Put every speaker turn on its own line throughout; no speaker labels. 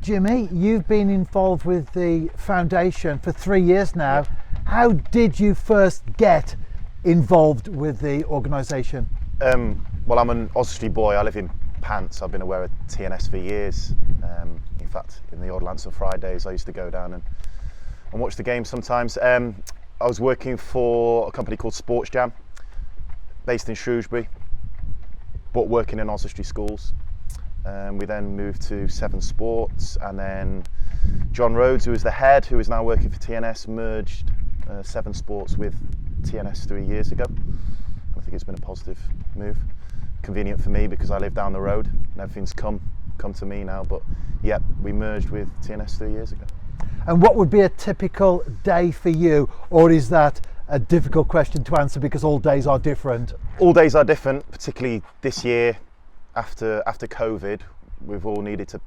Jimmy, you've been involved with the foundation for 3 years now. How did you first get involved with the organisation?
Well, I'm an Oswestry boy. I live in Pants. I've been aware of TNS for years. In fact, in the odd Lancet Fridays, I used to go down and watch the game sometimes. I was working for a company called Sports Jam, based in Shrewsbury, but working in Oswestry schools. We then moved to Seven Sports, and then John Rhodes, who was the head, who is now working for TNS, merged Seven Sports with TNS 3 years ago. I think it's been a positive move. Convenient for me because I live down the road and everything's come to me now. But yeah, we merged with TNS 3 years ago.
And what would be a typical day for you, or is that a difficult question to answer because all days are different?
All days are different, particularly this year. After COVID, we've all needed to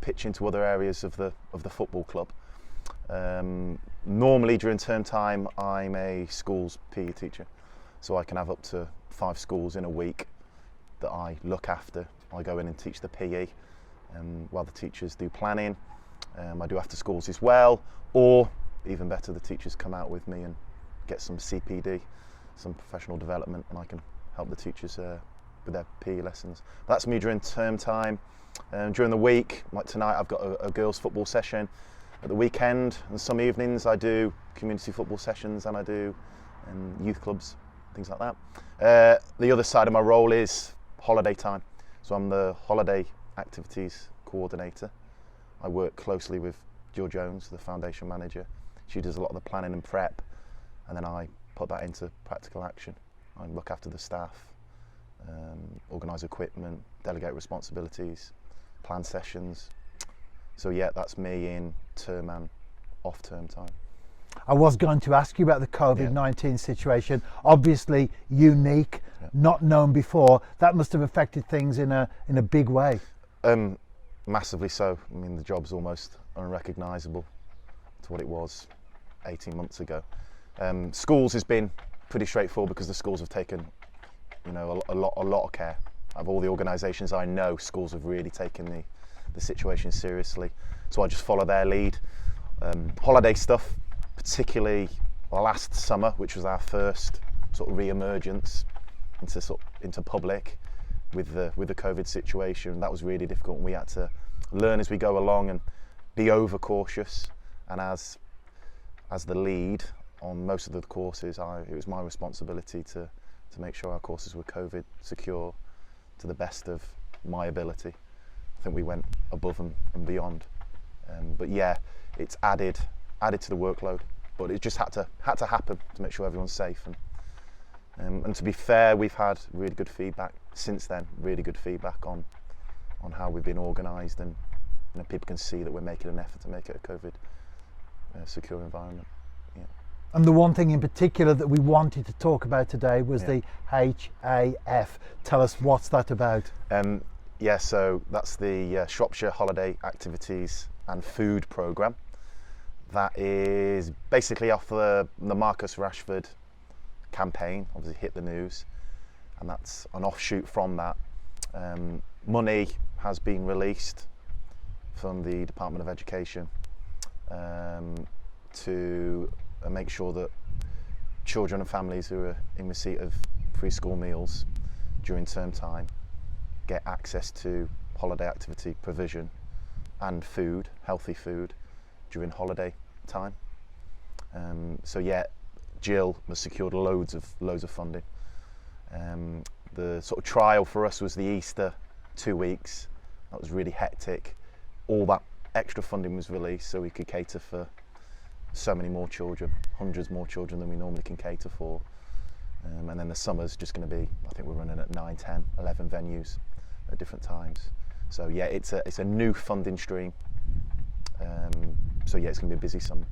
pitch into other areas of the football club. Normally during term time, I'm a school's PE teacher, so I can have up to 5 schools in a week that I look after. I go in and teach the PE, while the teachers do planning. I do after schools as well, or even better, the teachers come out with me and get some CPD, some professional development, and I can help the teachers with their PE lessons. That's me during term time. During the week, like tonight, I've got a girls' football session. At the weekend and some evenings, I do community football sessions and I do youth clubs, things like that. The other side of my role is holiday time. So I'm the holiday activities coordinator. I work closely with Jill Jones, the foundation manager. She does a lot of the planning and prep, and then I put that into practical action. I look after the staff, organise equipment, delegate responsibilities, plan sessions. So yeah, that's me in term and off term time.
I was going to ask you about the COVID-19 situation. Obviously unique, not known before. That must have affected things in a big way.
Massively so. I mean, the job's almost unrecognisable to what it was 18 months ago. Schools has been pretty straightforward because the schools have taken, a lot of care. Of all the organisations I know, schools have really taken the situation seriously. So I just follow their lead. Holiday stuff, particularly last summer, which was our first sort of re-emergence into public with the COVID situation. That was really difficult, and we had to learn as we go along and be over cautious. And as the lead on most of the courses, it was my responsibility to make sure our courses were COVID secure to the best of my ability. I think we went above and beyond. But yeah, it's added to the workload. But it just had to happen to make sure everyone's safe. And to be fair, we've had really good feedback since then. Really good feedback on how we've been organised, and people can see that we're making an effort to make it a COVID secure environment. Yeah.
And the one thing in particular that we wanted to talk about today was the HAF. Tell us, what's that about?
So that's the Shropshire Holiday Activities and Food Programme. That is basically off the Marcus Rashford campaign, obviously hit the news, and that's an offshoot from that. Money has been released from the Department of Education to make sure that children and families who are in receipt of free school meals during term time get access to holiday activity provision and food, healthy food, during holiday time. So yeah, Jill has secured loads of funding. The sort of trial for us was the Easter 2 weeks. That was really hectic. All that extra funding was released so we could cater for so many more children, hundreds more children than we normally can cater for. And then the summer's just going to be, I think we're running at 9, 10, 11 venues at different times. So yeah, it's a new funding stream. So yeah, it's going to be a busy summer.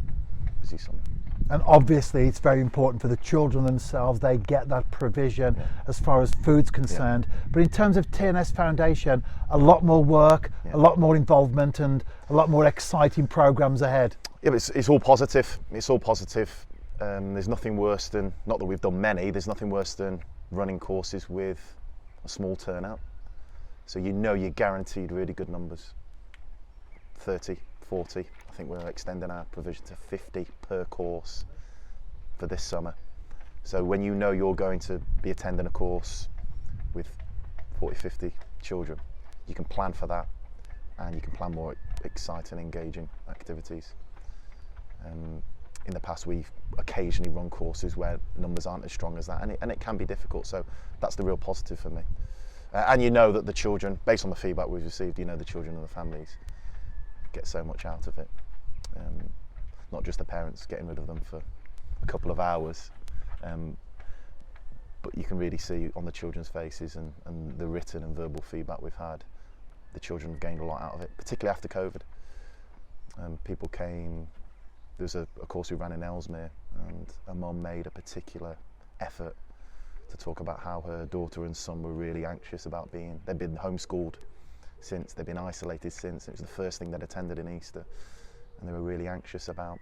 And obviously it's very important for the children themselves. They get that provision as far as food's concerned. But in terms of TNS Foundation, a lot more work, a lot more involvement, and a lot more exciting programs ahead.
Yeah, but it's all positive. It's all positive. There's nothing worse than, not that we've done many, there's nothing worse than running courses with a small turnout. So you're guaranteed really good numbers 30, 40. I think we're extending our provision to 50 per course for this summer. So when you know you're going to be attending a course with 40, 50 children, you can plan for that, and you can plan more exciting, engaging activities. In the past, we've occasionally run courses where numbers aren't as strong as that, and it can be difficult. So that's the real positive for me. And you know that the children, based on the feedback we've received, you know the children and the families get so much out of it. Not just the parents getting rid of them for a couple of hours, but you can really see on the children's faces and the written and verbal feedback we've had, the children have gained a lot out of it, particularly after COVID. People came, there was a course we ran in Ellesmere, and a mum made a particular effort to talk about how her daughter and son were really anxious about they'd been homeschooled since, they'd been isolated since, it was the first thing they'd attended in Easter, and they were really anxious about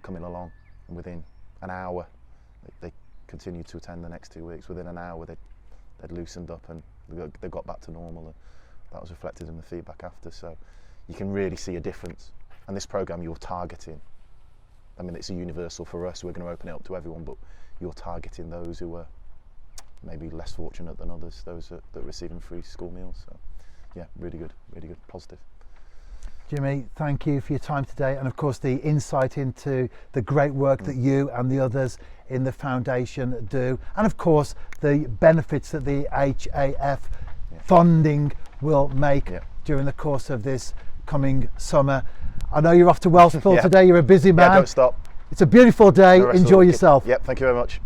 coming along. And within an hour, they continued to attend the next 2 weeks. Within an hour, they'd loosened up and they got back to normal, and that was reflected in the feedback after. So you can really see a difference. And this programme you're targeting, I mean, it's a universal for us, we're going to open it up to everyone, but you're targeting those who are maybe less fortunate than others, those that are receiving free school meals. So yeah, really good, positive.
Jimmy, thank you for your time today, and of course the insight into the great work that you and the others in the foundation do, and of course the benefits that the HAF funding will make during the course of this coming summer. I know you're off to Wellsford today, you're a busy man.
Yeah, don't stop.
It's a beautiful day, enjoy yourself.
Yep, thank you very much.